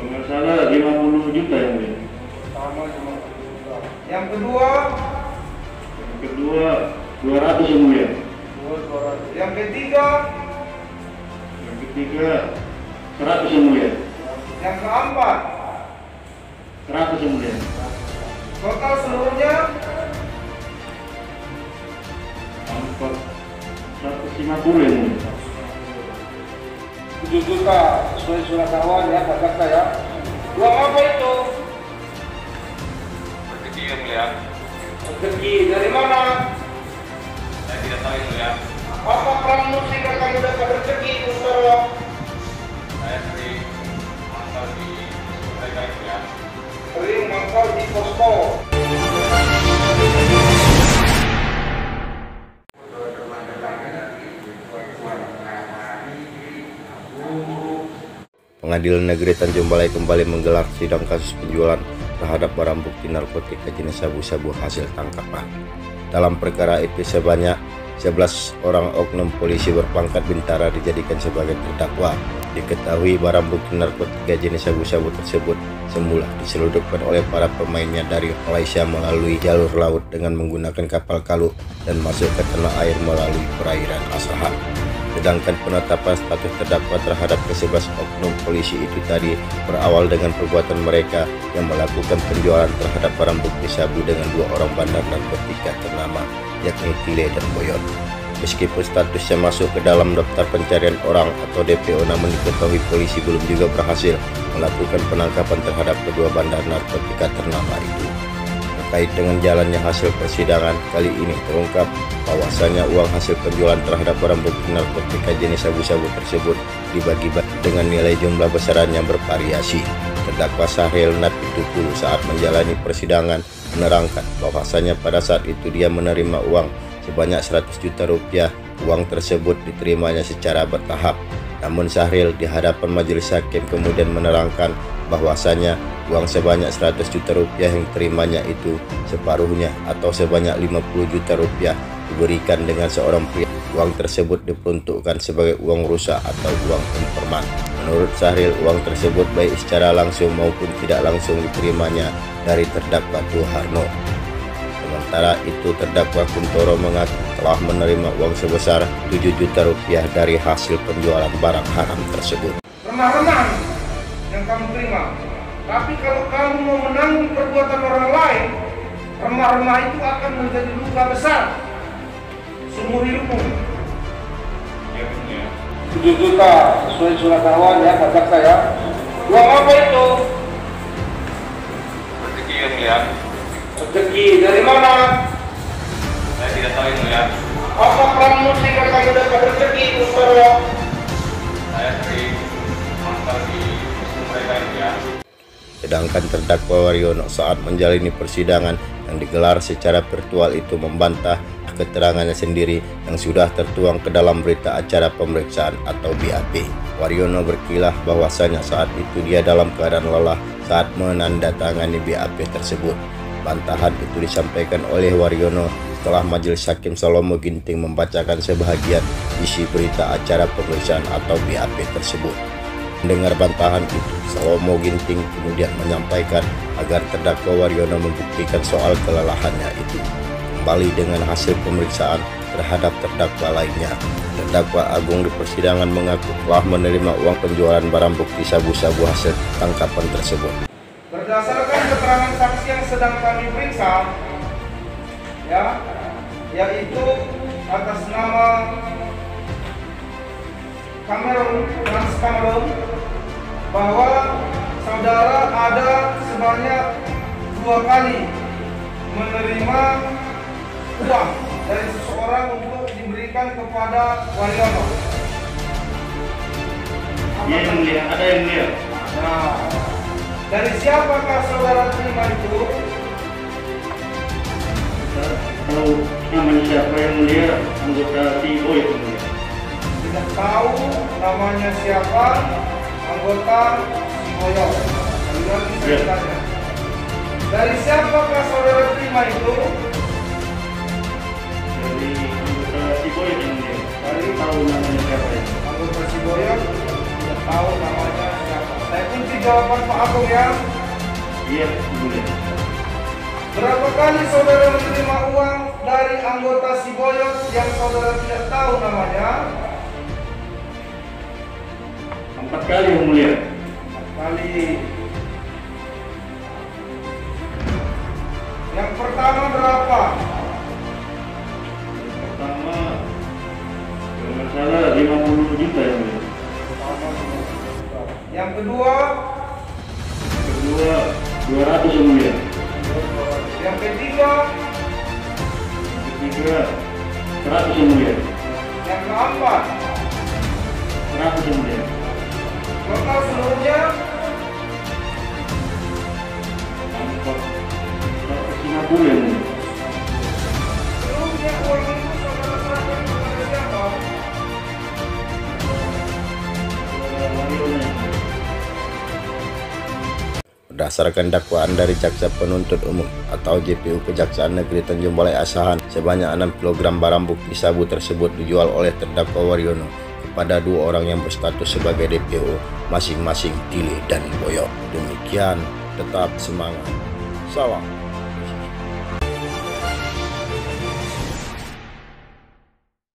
Kalau nggak salah 50 juta yang mulia. Pertama 50 juta. Yang kedua? Yang kedua 200 yang mulia. 200. Yang ketiga? Yang ketiga 100 yang mulia. Yang keempat? 100 yang mulia. Total seluruhnya? 150 yang mulia. 7 juta sesuai surat dakwaan ya, Pak Jaksa ya. Uang apa itu? Rezeki yang mulia. Rezeki dari mana? Saya tidak tahu yang mulia. Apa peranmu sehingga kamu dapat rezeki itu, saudara? Saya sering mangkal di mereka yang mulia. Sering mangkal di posko. Pengadilan Negeri Tanjung Balai kembali menggelar sidang kasus penjualan terhadap barang bukti narkotika jenis sabu-sabu hasil tangkapan. Dalam perkara itu sebanyak 11 orang oknum polisi berpangkat bintara dijadikan sebagai terdakwa. Diketahui barang bukti narkotika jenis sabu-sabu tersebut semula diselundupkan oleh para pemainnya dari Malaysia melalui jalur laut dengan menggunakan kapal kalu dan masuk ke tanah air melalui perairan Asahan. Sedangkan penetapan status terdakwa terhadap ke-11 oknum polisi itu tadi berawal dengan perbuatan mereka yang melakukan penjualan terhadap barang bukti sabu dengan 2 orang bandar narkotika ternama, yakni Tile dan Boyon. Meskipun statusnya masuk ke dalam daftar pencarian orang atau DPO, namun diketahui polisi belum juga berhasil melakukan penangkapan terhadap kedua bandar narkotika ternama itu. Terkait dengan jalannya hasil persidangan, kali ini terungkap bahwasanya uang hasil penjualan terhadap barang bukti narkotika jenis sabu-sabu tersebut dibagi-bagi dengan nilai jumlah besaran yang bervariasi. Terdakwa Sahril Napitupulu saat menjalani persidangan menerangkan bahwasanya pada saat itu dia menerima uang sebanyak 100 juta rupiah. Uang tersebut diterimanya secara bertahap. Namun Sahril di hadapan majelis hakim kemudian menerangkan bahwasanya uang sebanyak 100 juta rupiah yang terimanya itu separuhnya atau sebanyak 50 juta rupiah diberikan dengan seorang pria. Uang tersebut diperuntukkan sebagai uang rusak atau uang informan. Menurut Sahril, uang tersebut baik secara langsung maupun tidak langsung diterimanya dari terdakwa Tuharno. Sementara itu terdakwa Kuntoro mengaku telah menerima uang sebesar 7 juta rupiah dari hasil penjualan barang haram tersebut. Remah-remah yang kamu terima. Tapi kalau kamu mau menanggung perbuatan orang lain, remah-remah itu akan menjadi luka besar seumur hidupmu. Ya, mulia. 7 juta sesuai surat dakwaan ya, Pak Jaksa ya. Uang apa itu? Rezeki yang mulia. Rezeki dari mana? Saya tidak tahu yang mulia. Apa peranmu sehingga kamu dapat rezeki itu, saudara? Saya sering mangkal di mereka yang mulia. Sedangkan terdakwa Waryono saat menjalani persidangan yang digelar secara virtual itu membantah keterangannya sendiri yang sudah tertuang ke dalam berita acara pemeriksaan atau BAP. Waryono berkilah bahwasanya saat itu dia dalam keadaan lelah saat menandatangani BAP tersebut. Bantahan itu disampaikan oleh Waryono setelah Majelis Hakim Salomo Ginting membacakan sebahagian isi berita acara pemeriksaan atau BAP tersebut. Mendengar bantahan itu, Salomo Ginting kemudian menyampaikan agar terdakwa Waryono membuktikan soal kelelahannya itu. Kembali dengan hasil pemeriksaan terhadap terdakwa lainnya, terdakwa Agung di persidangan mengaku telah menerima uang penjualan barang bukti sabu-sabu hasil tangkapan tersebut. Berdasarkan keterangan saksi yang sedang kami periksa, ya, yaitu atas nama Trans Cameron, bahwa saudara ada sebanyak 2 kali menerima uang dari seseorang untuk diberikan kepada Waryono. Iya yang mulia, ada yang mulia. Nah, dari siapakah saudara terima itu? Kalau namanya siapa yang mulia, anggota TIO yang mulia. Tidak tahu namanya siapa, anggota Siboyo. Lagi saya tanya. Dari siapakah saudara terima itu? Dari anggota TIO yang mulia. Dari Tahu namanya siapa ya? anggota Siboyo tidak tahu namanya siapa. Saya pun tidak jawaban Pak Agung ya. Iya, yang mulia. Berapa kali saudara menerima uang dari anggota si Boyot yang saudara tidak tahu namanya? 4 kali yang mulia. 4 kali. Yang pertama berapa? Yang pertama, kalau nggak salah 50 juta yang mulia. Yang kedua? Kedua, 200 yang mulia. Yang ketiga? Ketiga, 100 yang mulia. Yang keempat? 100 yang mulia. Total seluruhnya? 150 yang mulia. Seluruhnya uang itu saudara serahkan kepada siapa? Berdasarkan dakwaan dari Jaksa Penuntut Umum atau JPU Kejaksaan Negeri Tanjung Balai Asahan, sebanyak 6 kg barang bukti sabu tersebut dijual oleh terdakwa Waryono kepada 2 orang yang berstatus sebagai DPO, masing-masing Tili dan Boyot. Demikian, tetap semangat. Salam.